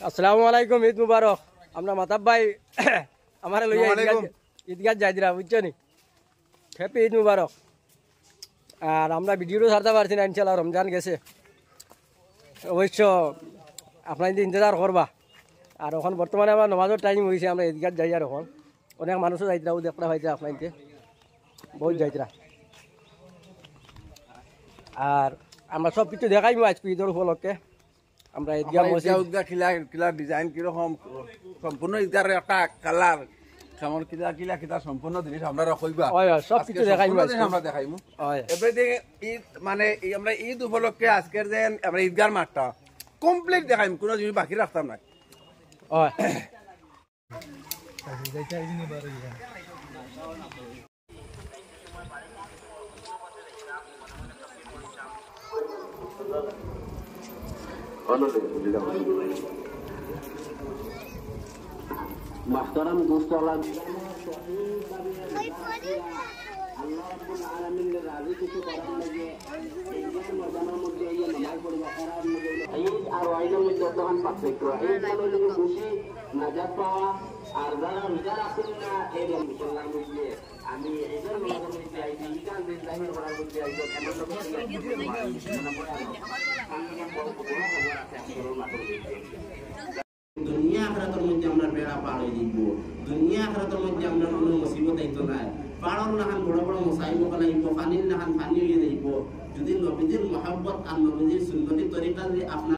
আসসালামু আলাইকুম, ঈদ মুবারক। আমরা মাতাব ভাই আমার লইয়া ঈদগাহ যাই দিরা, বুঝছো নি? হ্যাপি ঈদ মুবারক। আর আমরা ভিডিওটা ছাড়তে পারছি না, ইনশাল্লাহ রমজান গেছে, অবশ্য আপনার ইন্তজার করবা। আর এখন বর্তমানে আমার নমাজের টাইম হয়েছে, আমরা ঈদগাহ যাই। আর এখন অনেক মানুষও যাইতরা, ও দেখতে পাইছে আপনার বহুত যাইতরা। আর আমরা সব কিছু দেখাইবো আজকে ঈদের উপলক্ষে। আমরা ঈদগাহ কিলা ডিজাইন কিরকম সম্পূর্ণ ঈদগার একটা কালার কেমন কিলা কিলা কিলা সম্পূর্ণ জিনিস আমরা রাখইবা। সব কিছু দেখাইবো, আমরা দেখাইমু এভরিথিং ঈদ মানে আমরা ঈদ উপলক্ষে আজকের যে আমরা ঈদগার মাঠটা কমপ্লিট দেখাইম, কোনো জিনিস বাকি রাখতাম না। محترم دوستان الله رب العالمین راضی কিছু করার লাগে এই মর্যাদার মধ্যে এই নামাজ পড়া খারাপ মধ্যে এই আর ওয়াইদের মধ্যে তখন পার্থক্য এই মানে খুশি নাজাত পাওয়া আর যারা রোজা রাখেন না এই মুসলমান মধ্যে আমি এদের নামাজের মধ্যে আইছি ইকান দিন জাহির করার মধ্যে আইছি এমন দুনিয়া আখিরাতের মধ্যে আমরা বেড়া পার হয়ে দিব। দুনিয়া আখিরাতের মধ্যে আমরা কোনো মুসিবত আইতো না। পাড়র নাহান বড় বড় মুসাইব ফলাইব, পানির নাহান পানি হয়ে যাইব। যদি নবীজির মহব্বত আর নবীজির সুন্নতি তরিকা যদি আপনার